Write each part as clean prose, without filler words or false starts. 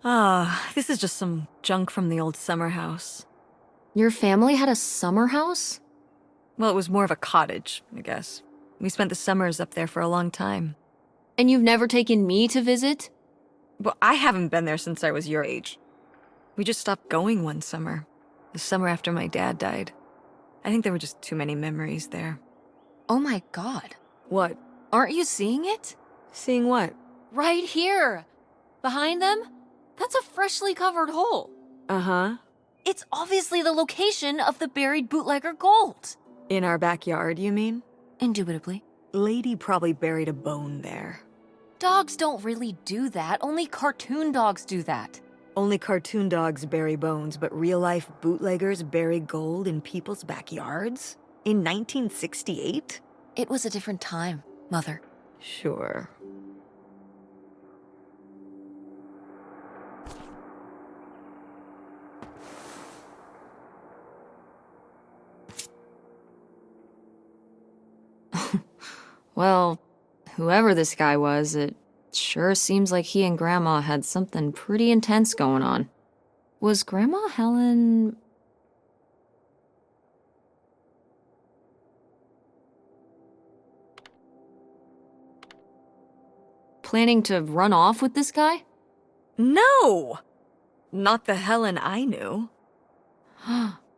Ah, this is just some junk from the old summer house. Your family had a summer house? Well, it was more of a cottage, I guess. We spent the summers up there for a long time. And you've never taken me to visit? Well, I haven't been there since I was your age. We just stopped going one summer. The summer after my dad died. I think there were just too many memories there. Oh my god. What? Aren't you seeing it? Seeing what? Right here! Behind them? That's a freshly covered hole. Uh-huh. It's obviously the location of the buried bootlegger gold. In our backyard, you mean? Indubitably. Lady probably buried a bone there. Dogs don't really do that. Only cartoon dogs do that. Only cartoon dogs bury bones, but real-life bootleggers bury gold in people's backyards? In 1968? It was a different time, Mother. Sure. Well, whoever this guy was, it sure seems like he and Grandma had something pretty intense going on. Was Grandma Helen... planning to run off with this guy? No! Not the Helen I knew.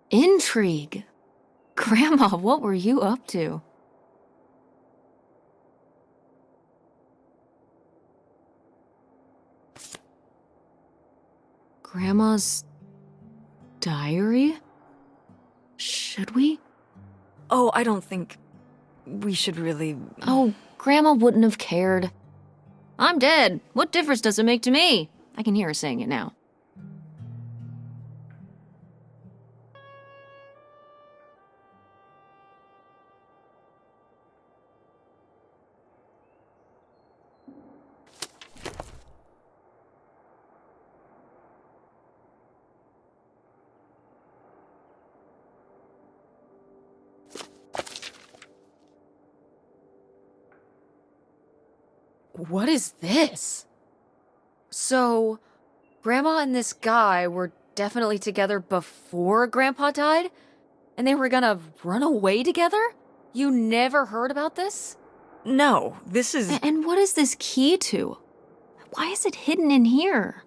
Intrigue. Grandma, what were you up to? Grandma's diary? Should we? Oh, I don't think we should really... Oh, Grandma wouldn't have cared. I'm dead. What difference does it make to me? I can hear her saying it now. What is this? So, Grandma and this guy were definitely together before Grandpa died? And they were gonna run away together? You never heard about this? No, this is... And what is this key to? Why is it hidden in here?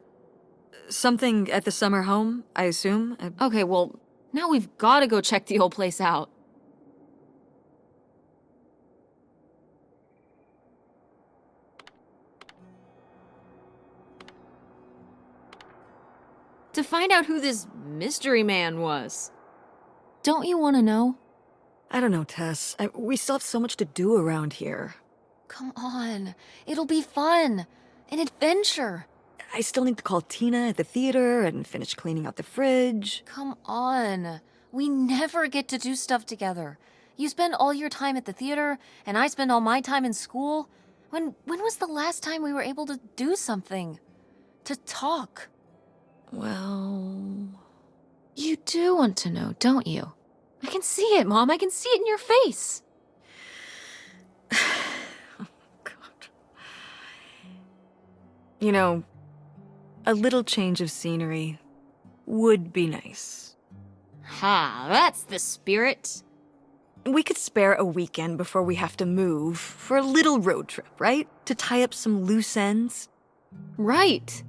something at the summer home, I assume? Okay, well, now we've gotta go check the old place out. To find out who this mystery man was. Don't you want to know? I don't know, Tess. We still have so much to do around here. Come on. It'll be fun. An adventure. I still need to call Tina at the theater and finish cleaning out the fridge. Come on. We never get to do stuff together. You spend all your time at the theater, and I spend all my time in school. When was the last time we were able to do something? To talk? Well... You do want to know, don't you? I can see it, Mom. I can see it in your face. Oh, God. You know, a little change of scenery would be nice. Ha, that's the spirit. We could spare a weekend before we have to move for a little road trip, right? To tie up some loose ends. Right.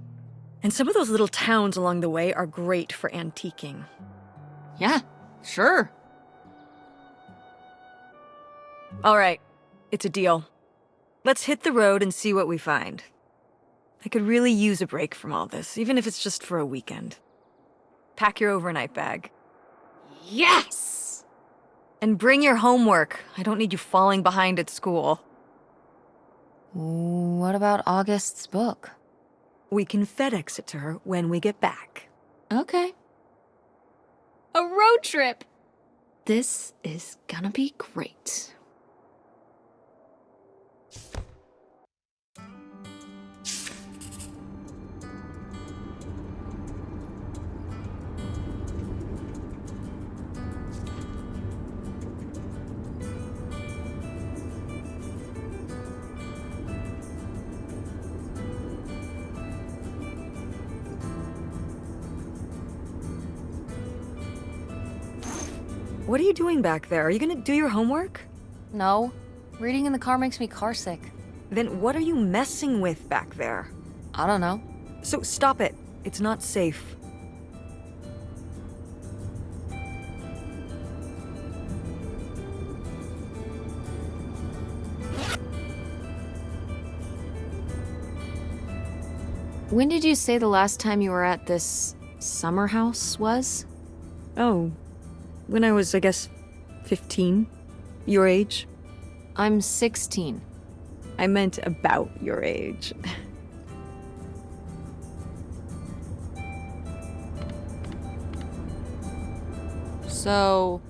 And some of those little towns along the way are great for antiquing. Yeah, sure. All right, it's a deal. Let's hit the road and see what we find. I could really use a break from all this, even if it's just for a weekend. Pack your overnight bag. Yes! And bring your homework. I don't need you falling behind at school. What about August's book? We can FedEx it to her when we get back. Okay. A road trip! This is gonna be great. What are you doing back there? Are you gonna do your homework? No. Reading in the car makes me carsick. Then what are you messing with back there? I don't know. So stop it. It's not safe. When did you say the last time you were at this summer house was? Oh, when I was, I guess, 15. Your age. I'm 16. I meant about your age. So,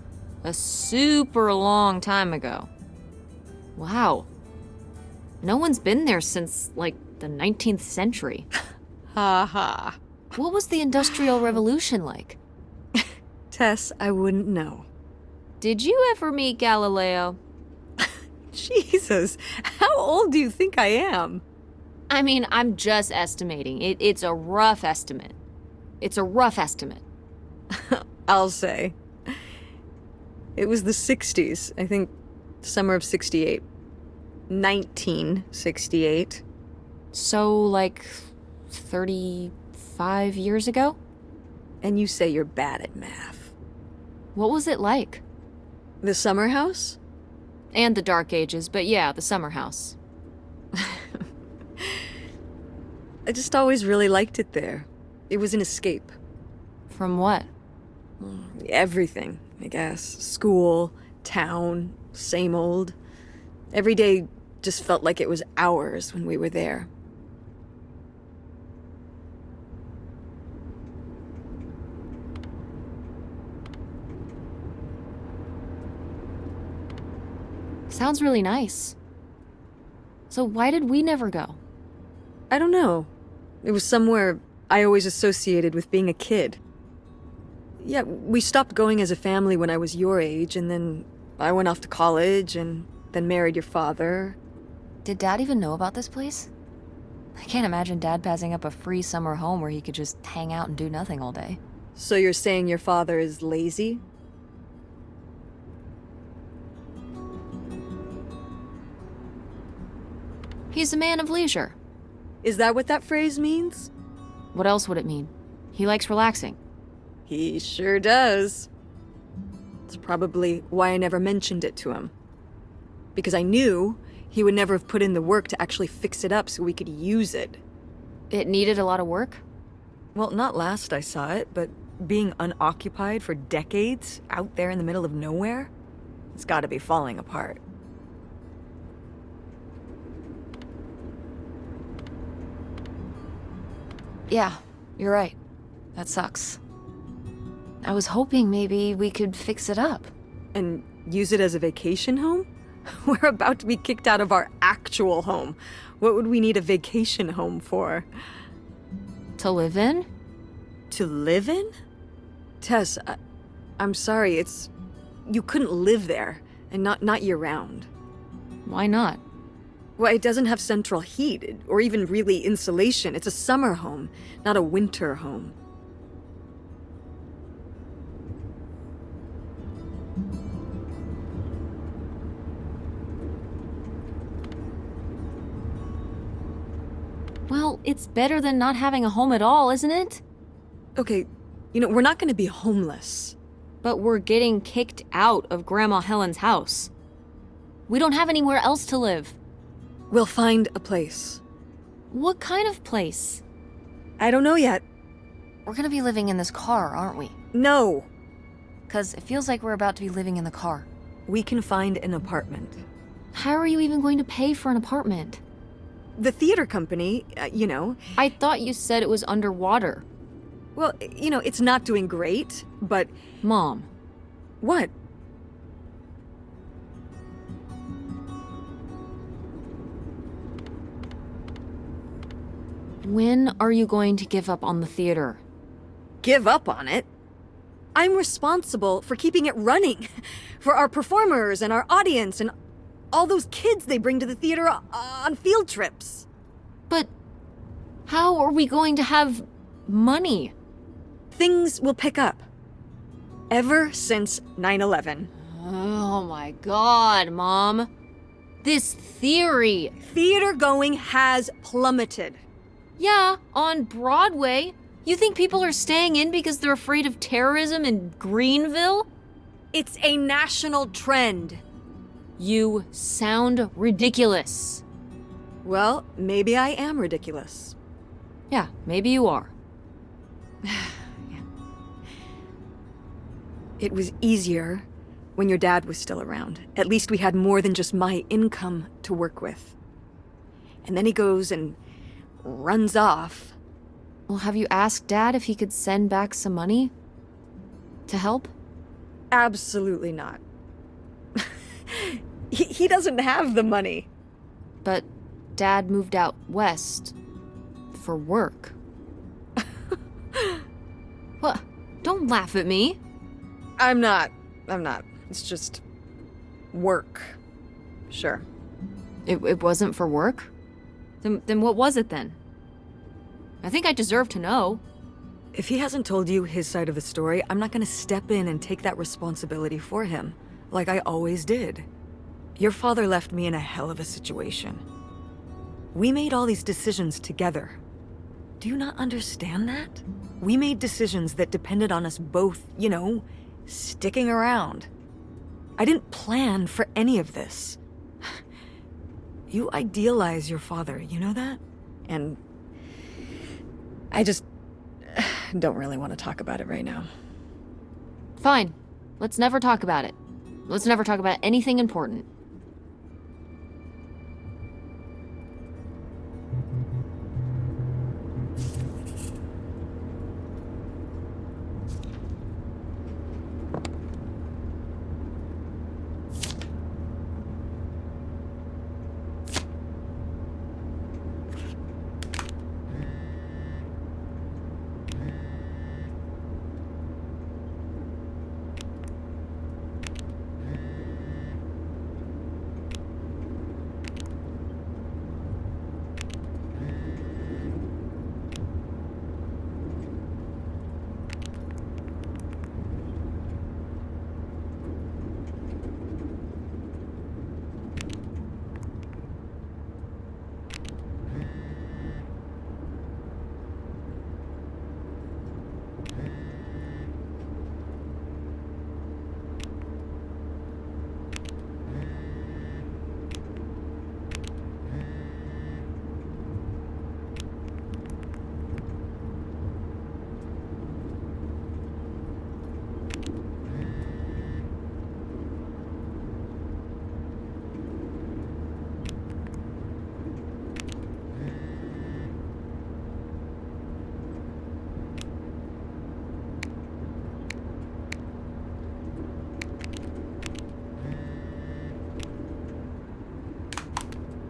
a super long time ago. Wow. No one's been there since, like, the 19th century. Ha ha. What was the Industrial Revolution like? Tess, I wouldn't know. Did you ever meet Galileo? Jesus, how old do you think I am? I mean, I'm just estimating. It's a rough estimate. It's a rough estimate. I'll say. It was the 60s, I think summer of 68. 1968. So, like, 35 years ago? And you say you're bad at math. What was it like? The summer house? And the Dark Ages, but yeah, the summer house. I just always really liked it there. It was an escape. From what? Everything, I guess. School, town, same old. Every day just felt like it was hours when we were there. Sounds really nice. So why did we never go? I don't know. It was somewhere I always associated with being a kid. Yeah, we stopped going as a family when I was your age, and then I went off to college and then married your father. Did Dad even know about this place? I can't imagine Dad passing up a free summer home where he could just hang out and do nothing all day. So you're saying your father is lazy? He's a man of leisure. Is that what that phrase means? What else would it mean? He likes relaxing. He sure does. It's probably why I never mentioned it to him. Because I knew he would never have put in the work to actually fix it up so we could use it. It needed a lot of work? Well, not last I saw it, but being unoccupied for decades out there in the middle of nowhere, it's gotta be falling apart. Yeah, you're right. That sucks. I was hoping maybe we could fix it up. And use it as a vacation home? We're about to be kicked out of our actual home. What would we need a vacation home for? To live in? To live in? Tess, I'm sorry, you couldn't live there, and not year-round. Why not? Well, it doesn't have central heat, or even really insulation. It's a summer home, not a winter home. Well, it's better than not having a home at all, isn't it? Okay, we're not gonna be homeless. But we're getting kicked out of Grandma Helen's house. We don't have anywhere else to live. We'll find a place. What kind of place? I don't know yet. We're gonna be living in this car, aren't we? No! 'Cause it feels like we're about to be living in the car. We can find an apartment. How are you even going to pay for an apartment? The theater company, I thought you said it was underwater. well, it's not doing great, but... Mom. What? When are you going to give up on the theater? Give up on it? I'm responsible for keeping it running. For our performers and our audience and all those kids they bring to the theater on field trips. But how are we going to have money? Things will pick up. ever since 9/11. Oh my god, Mom. This theory. Theater going has plummeted. Yeah, on Broadway. You think people are staying in because they're afraid of terrorism in Greenville? It's a national trend. You sound ridiculous. Well, maybe I am ridiculous. Yeah, maybe you are. It was easier when your dad was still around. At least we had more than just my income to work with. And then he goes and runs off. Well, have you asked Dad if he could send back some money? To help? Absolutely not. He doesn't have the money. But Dad moved out west for work. What? Don't laugh at me. I'm not. It's just work. Sure. It wasn't for work? Then what was it then? I think I deserve to know. If he hasn't told you his side of the story, I'm not gonna step in and take that responsibility for him, like I always did. Your father left me in a hell of a situation. We made all these decisions together. Do you not understand that? We made decisions that depended on us both, sticking around. I didn't plan for any of this. You idealize your father, you know that? And I just don't really want to talk about it right now. Fine. Let's never talk about it. Let's never talk about anything important.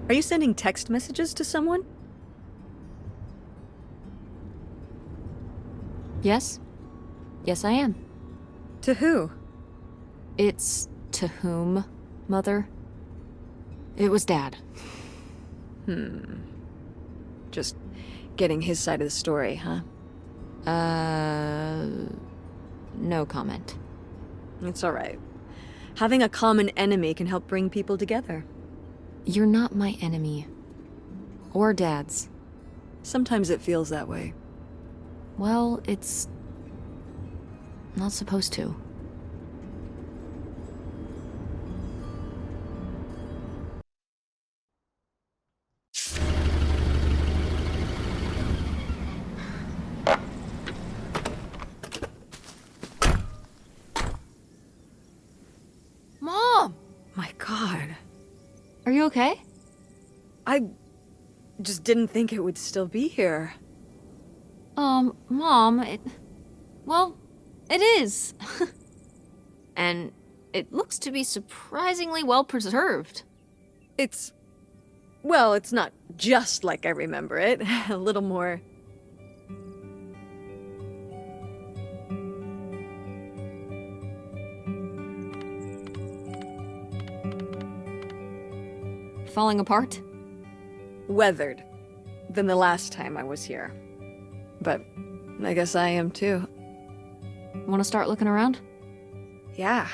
Are you sending text messages to someone? Yes? Yes, I am. To who? It's to whom, Mother? It was Dad. Just getting his side of the story, huh? No comment. It's all right. Having a common enemy can help bring people together. You're not my enemy. Or Dad's. Sometimes it feels that way. Well, it's not supposed to. Mom! My God. Are you okay? I just didn't think it would still be here. Mom, well, it is. And it looks to be surprisingly well preserved. Well, it's not just like I remember it. A little more. Falling apart? Weathered than the last time I was here. But I guess I am too. Want to start looking around? Yeah.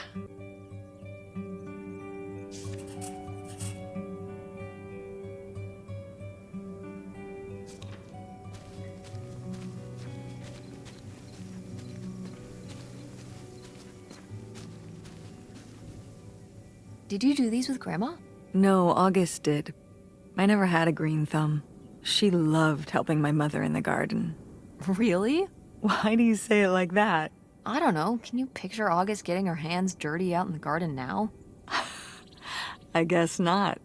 Did you do these with Grandma? No, August did. I never had a green thumb. She loved helping my mother in the garden. Really? Why do you say it like that? I don't know. Can you picture August getting her hands dirty out in the garden now? I guess not.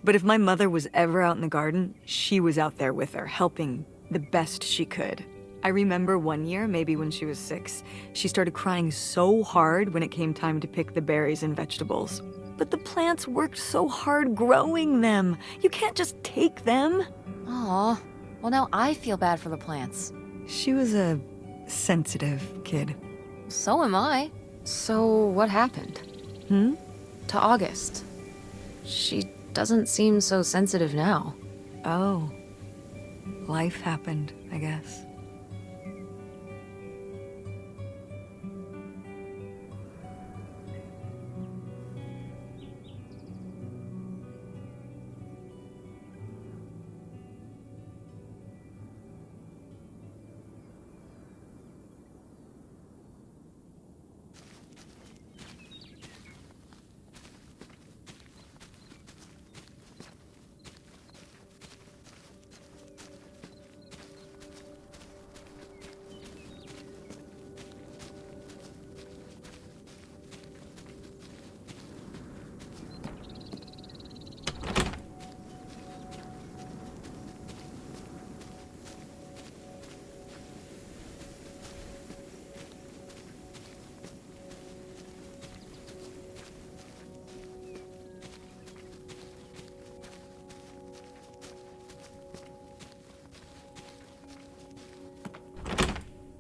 But if my mother was ever out in the garden, she was out there with her, helping the best she could. I remember one year, maybe when she was 6, she started crying so hard when it came time to pick the berries and vegetables. But the plants worked so hard growing them. You can't just take them. Aw. Well, now I feel bad for the plants. She was a sensitive kid. So am I. So what happened? To August. She doesn't seem so sensitive now. Oh. Life happened, I guess.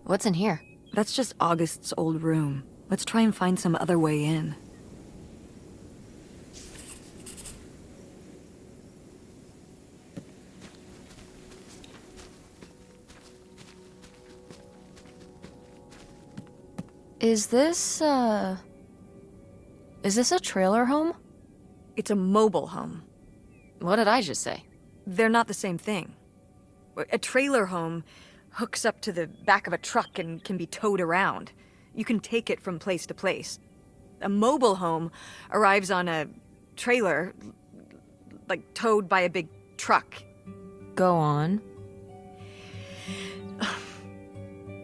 What's in here? That's just August's old room. Let's try and find some other way in. Is this a trailer home? It's a mobile home. What did I just say? They're not the same thing. A trailer home hooks up to the back of a truck and can be towed around. You can take it from place to place. A mobile home arrives on a trailer, like towed by a big truck. Go on.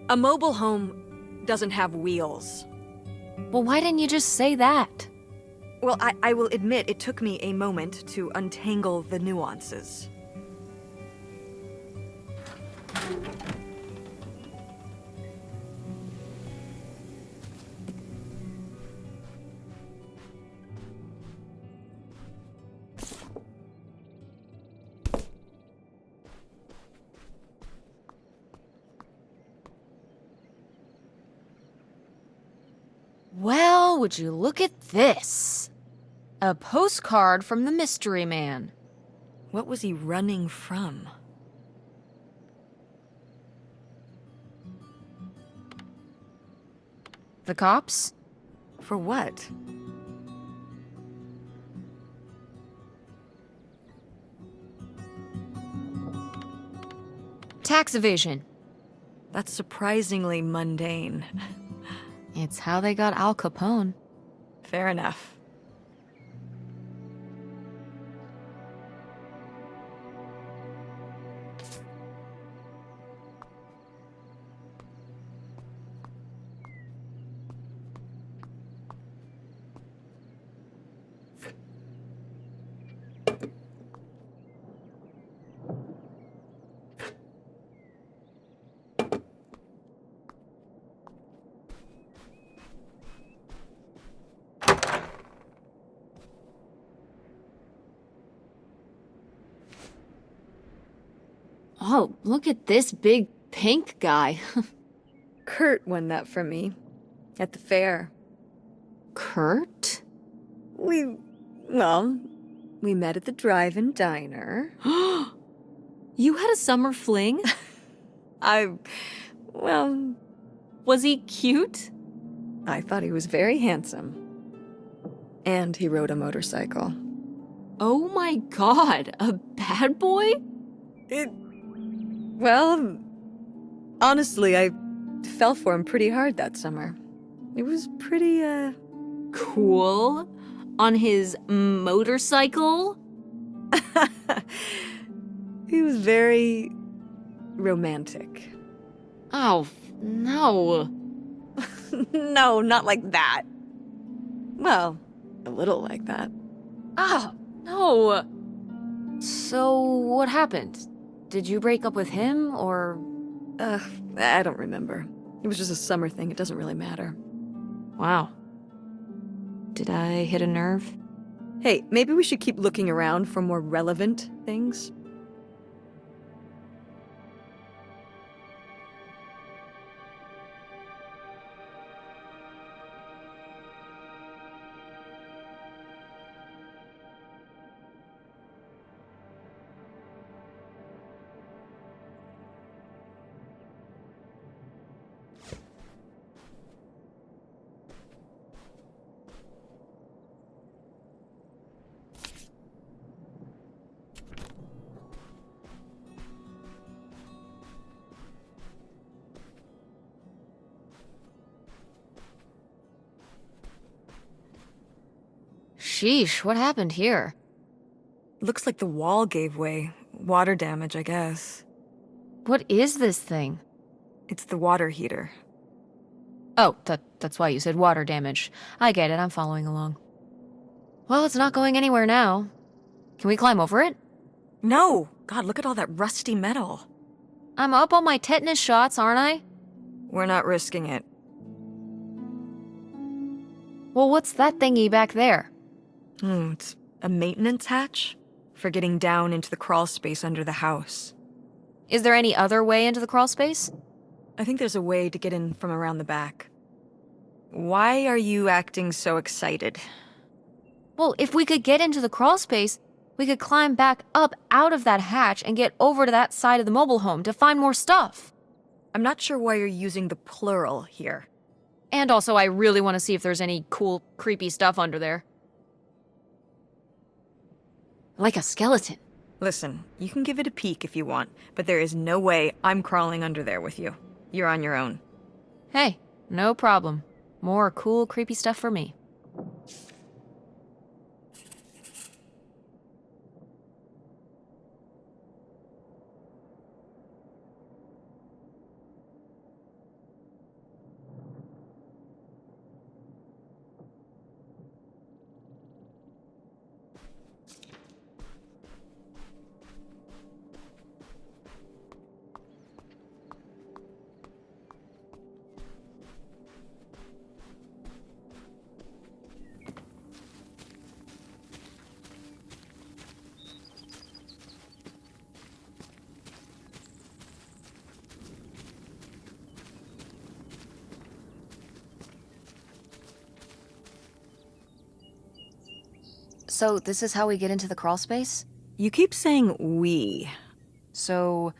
A mobile home doesn't have wheels. Well, why didn't you just say that? Well, I will admit it took me a moment to untangle the nuances. Well, would you look at this? A postcard from the mystery man. What was he running from? The cops? For what? Tax evasion. That's surprisingly mundane. It's how they got Al Capone. Fair enough. Oh, look at this big pink guy. Kurt won that from me. At the fair. Kurt? We met at the drive-in diner. You had a summer fling? Well, Was he cute? I thought he was very handsome. And he rode a motorcycle. Oh my god, a bad boy? Well, honestly, I fell for him pretty hard that summer. It was pretty, Cool. On his motorcycle? He was very romantic. Oh, no. No, not like that. Well, a little like that. Oh, no. So, what happened? Did you break up with him, or... I don't remember. It was just a summer thing. It doesn't really matter. Wow. Did I hit a nerve? Hey, maybe we should keep looking around for more relevant things. Sheesh, what happened here? Looks like the wall gave way. Water damage, I guess. What is this thing? It's the water heater. Oh, that's why you said water damage. I get it, I'm following along. Well, it's not going anywhere now. Can we climb over it? No! God, look at all that rusty metal. I'm up on my tetanus shots, aren't I? We're not risking it. Well, what's that thingy back there? It's a maintenance hatch for getting down into the crawl space under the house. Is there any other way into the crawl space? I think there's a way to get in from around the back. Why are you acting so excited? Well, if we could get into the crawl space, we could climb back up out of that hatch and get over to that side of the mobile home to find more stuff. I'm not sure why you're using the plural here. And also, I really want to see if there's any cool, creepy stuff under there. Like a skeleton. Listen, you can give it a peek if you want, but there is no way I'm crawling under there with you. You're on your own. Hey, no problem. More cool, creepy stuff for me. So, this is how we get into the crawl space? You keep saying we. So,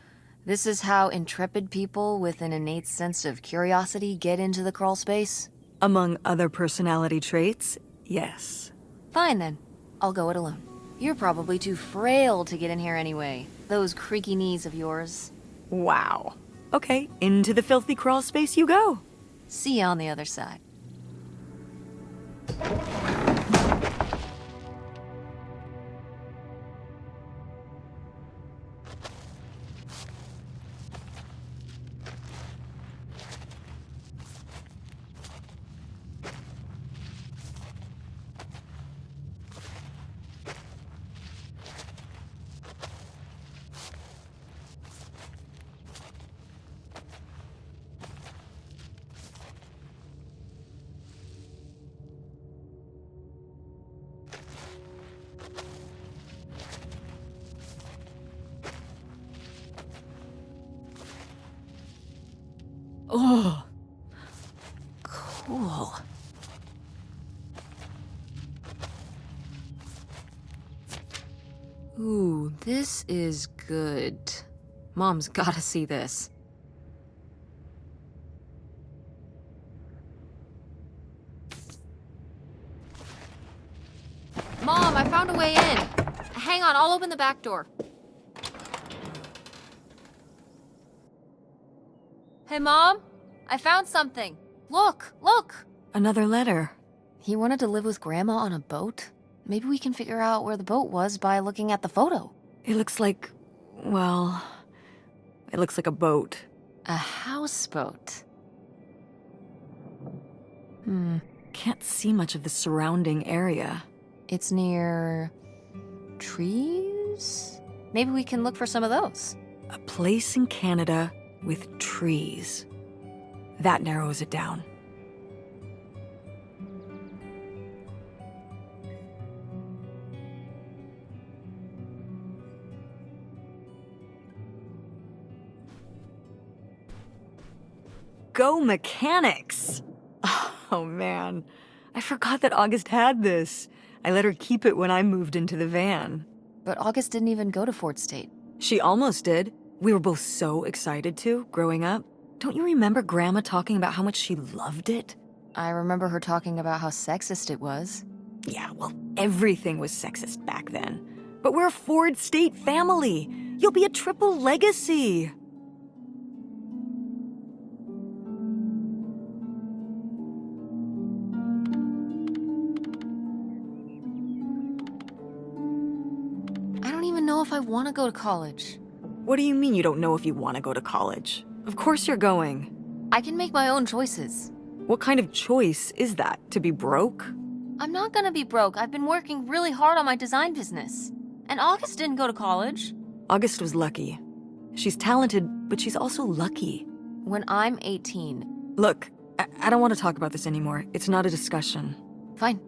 this is how intrepid people with an innate sense of curiosity get into the crawl space? Among other personality traits, yes. Fine then. I'll go it alone. You're probably too frail to get in here anyway. Those creaky knees of yours. Wow. Okay, into the filthy crawl space you go. See you on the other side. Oh, Cool. Ooh, this is good. Mom's gotta see this. found a way in. Hang on, I'll open the back door. Hey, Mom? I found something. Look, look! Another letter. He wanted to live with Grandma on a boat? Maybe we can figure out where the boat was by looking at the photo. It looks like, well, it looks like a boat. A houseboat. Can't see much of the surrounding area. It's near trees? Maybe we can look for some of those. A place in Canada with trees. That narrows it down. Go Mechanics! Oh man, I forgot that August had this. I let her keep it when I moved into the van. But August didn't even go to Fort State. She almost did. We were both so excited to, growing up. Don't you remember Grandma talking about how much she loved it? I remember her talking about how sexist it was. Yeah, well, everything was sexist back then. But we're a Ford State family. You'll be a triple legacy. I don't even know if I want to go to college. What do you mean you don't know if you want to go to college? Of course you're going. I can make my own choices. What kind of choice is that? To be broke? I'm not gonna be broke. I've been working really hard on my design business. And August didn't go to college. August was lucky. She's talented, but she's also lucky. When I'm 18. Look, I don't want to talk about this anymore. It's not a discussion. Fine.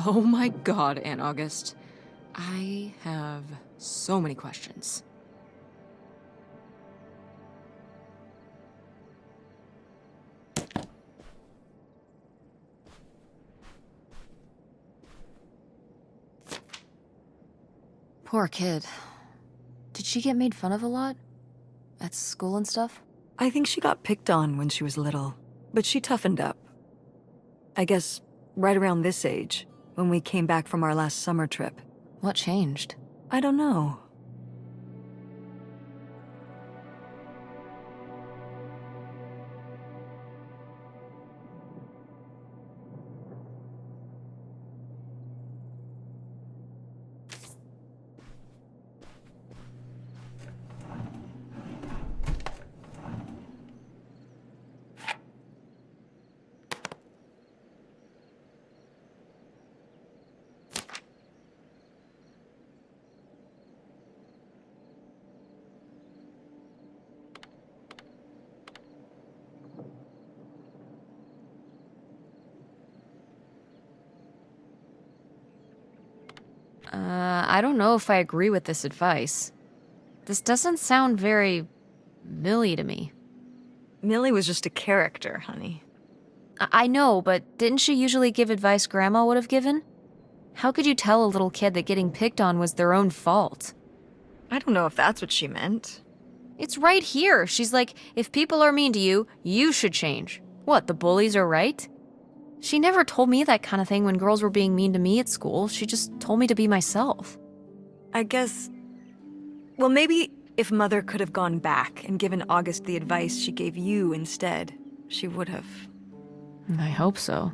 Oh my god, Aunt August. I have so many questions. Poor kid. Did she get made fun of a lot? At school and stuff? I think she got picked on when she was little, but she toughened up. I guess right around this age, when we came back from our last summer trip. What changed? I don't know. I don't know if I agree with this advice. This doesn't sound very Millie to me. Millie was just a character, honey. I know, but didn't she usually give advice Grandma would have given? How could you tell a little kid that getting picked on was their own fault? I don't know if that's what she meant. It's right here. She's like, if people are mean to you, you should change. What, the bullies are right? She never told me that kind of thing when girls were being mean to me at school. She just told me to be myself. I guess... Well, maybe if Mother could have gone back and given August the advice she gave you instead, she would have. I hope so.